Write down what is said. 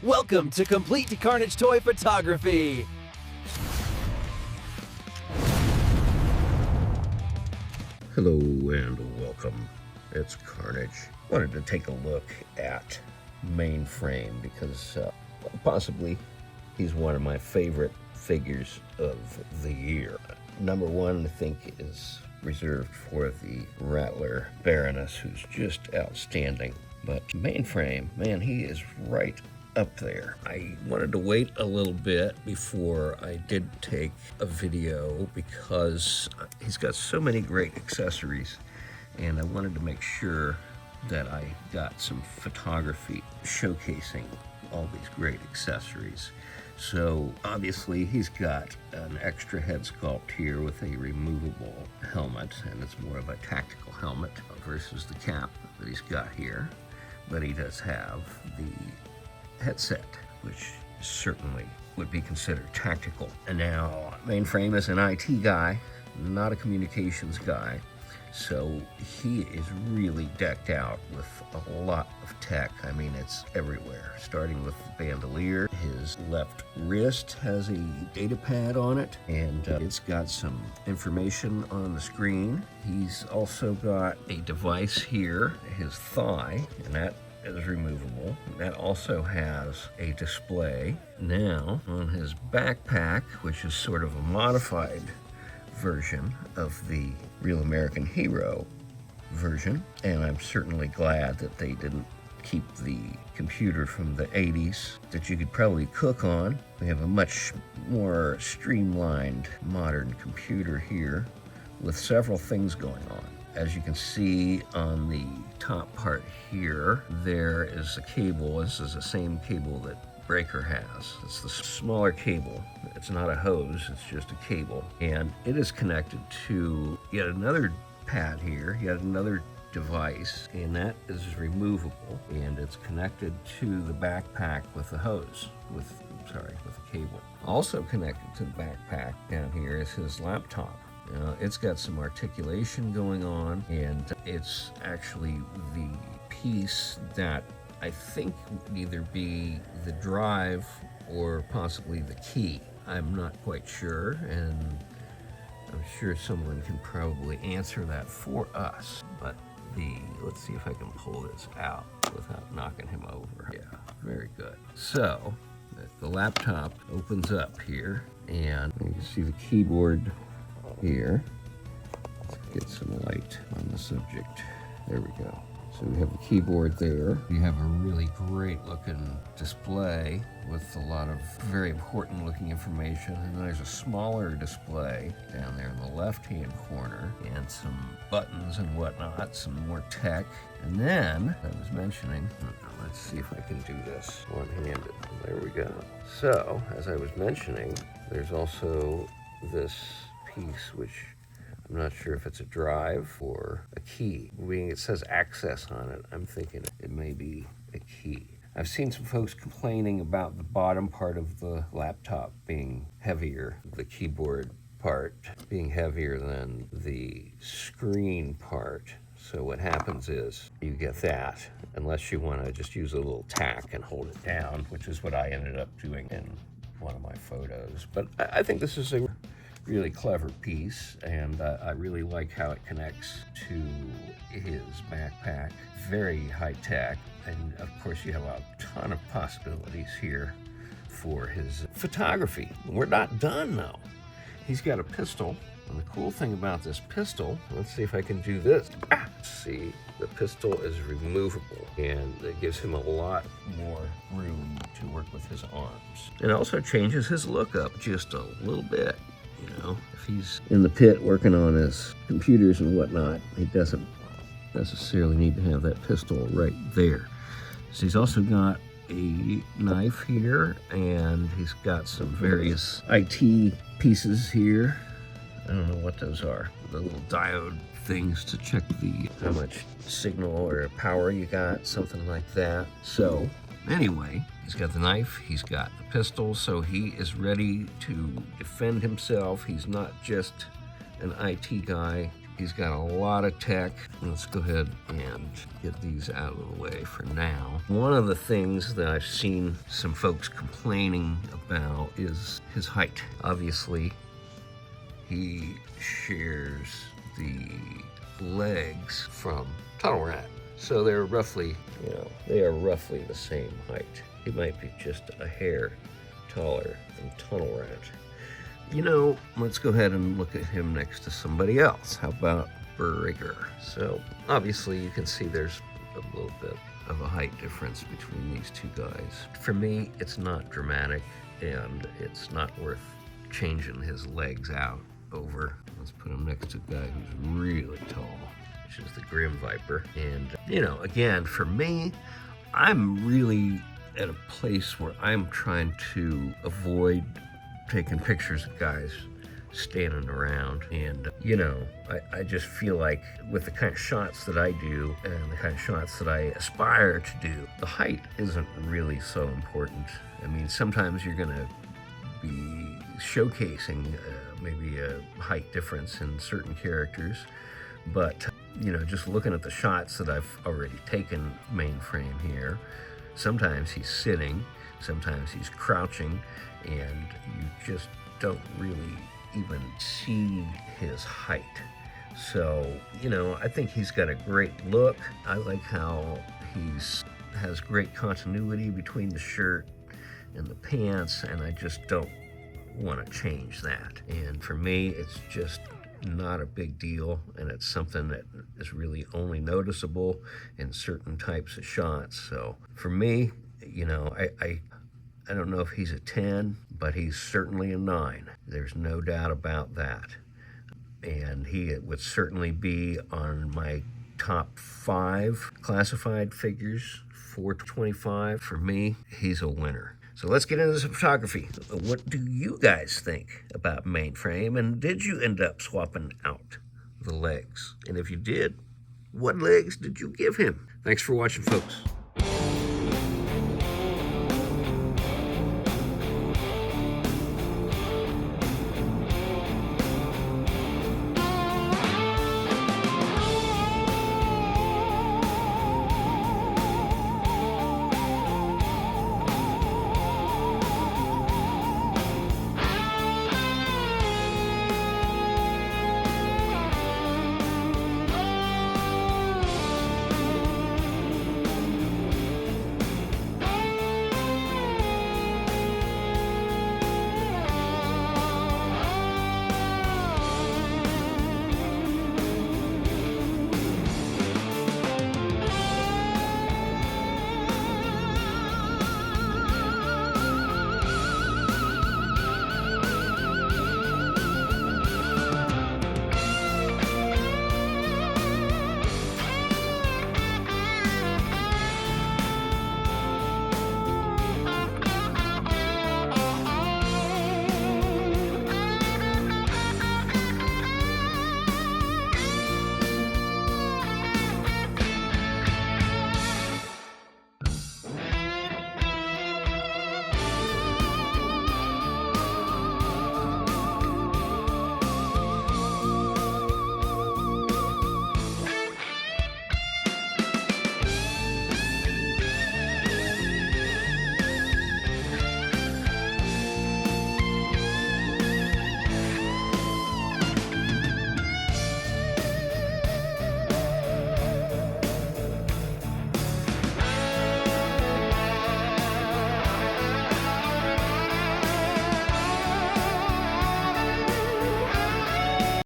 Welcome to Complete Carnage Toy Photography! Hello and welcome. It's Carnage. Wanted to take a look at Mainframe because possibly he's one of my favorite figures of the year. Number one, I think, is reserved for the Rattler Baroness, who's just outstanding. But Mainframe, man, he is right up there. I wanted to wait a little bit before I did take a video because he's got so many great accessories, and I wanted to make sure that I got some photography showcasing all these great accessories. So obviously he's got an extra head sculpt here with a removable helmet, and it's more of a tactical helmet versus the cap that he's got here. But he does have the headset, which certainly would be considered tactical. And now Mainframe is an IT guy, not a communications guy, so he is really decked out with a lot of tech. I mean, it's everywhere, starting with the bandolier. His left wrist has a data pad on it, and it's got some information on the screen. He's also got a device here, his thigh, and that is removable. That also has a display. Now, on his backpack, which is sort of a modified version of the Real American Hero version, and I'm certainly glad that they didn't keep the computer from the 80s that you could probably cook on. We have a much more streamlined modern computer here with several things going on. As you can see on the top part here, there is a cable. This is the same cable that Breaker has. It's the smaller cable. It's not a hose, it's just a cable. And it is connected to yet another pad here, yet another device, and that is removable, and it's connected to the backpack with a hose, with a cable. Also connected to the backpack down here is his laptop. It's got some articulation going on, and it's actually the piece that I think would either be the drive or possibly the key. I'm not quite sure, and I'm sure someone can probably answer that for us. But let's see if I can pull this out without knocking him over. Yeah, very good. So the laptop opens up here, and you can see the keyboard here. Let's get some light on the subject. There we go. So we have the keyboard there. We have a really great looking display with a lot of very important looking information. And then there's a smaller display down there in the left-hand corner, and some buttons and whatnot, some more tech. And then, I was mentioning, let's see if I can do this one-handed. There we go. So, as I was mentioning, there's also this piece, which I'm not sure if it's a drive or a key. It says access on it, I'm thinking it may be a key. I've seen some folks complaining about the bottom part of the laptop being heavier, the keyboard part being heavier than the screen part. So what happens is you get that, unless you want to just use a little tack and hold it down, which is what I ended up doing in one of my photos. But I think this is a really clever piece, and I really like how it connects to his backpack. Very high tech, and of course you have a ton of possibilities here for his photography. We're not done though. He's got a pistol, and the cool thing about this pistol, let's see if I can do this. See, the pistol is removable, and it gives him a lot more room to work with his arms. It also changes his look up just a little bit. You know, if he's in the pit working on his computers and whatnot, he doesn't necessarily need to have that pistol right there. So he's also got a knife here, and he's got some various IT pieces here. I don't know what those are. The little diode things to check how much signal or power you got, something like that. So anyway, he's got the knife, he's got the pistol, so he is ready to defend himself. He's not just an IT guy. He's got a lot of tech. Let's go ahead and get these out of the way for now. One of the things that I've seen some folks complaining about is his height. Obviously, he shares the legs from Tunnel Rat. So they're roughly, they are roughly the same height. He might be just a hair taller than Tunnel Rat. Let's go ahead and look at him next to somebody else. How about Brigger? So obviously you can see there's a little bit of a height difference between these two guys. For me, it's not dramatic, and it's not worth changing his legs out over. Let's put him next to a guy who's really tall, which is the Grim Viper. And, again, for me, I'm really at a place where I'm trying to avoid taking pictures of guys standing around. And, I just feel like with the kind of shots that I do and the kind of shots that I aspire to do, the height isn't really so important. I mean, sometimes you're going to be showcasing maybe a height difference in certain characters, but just looking at the shots that I've already taken Mainframe here, sometimes he's sitting, sometimes he's crouching, and you just don't really even see his height. So, I think he's got a great look. I like how has great continuity between the shirt and the pants, and I just don't want to change that. And for me, it's just not a big deal, and it's something that is really only noticeable in certain types of shots. So for me, I don't know if he's a 10, but he's certainly a 9. There's no doubt about that. And he would certainly be on my top 5 classified figures, 425. For me, he's a winner. So let's get into some photography. What do you guys think about Mainframe, and did you end up swapping out the legs? And if you did, what legs did you give him? Thanks for watching, folks.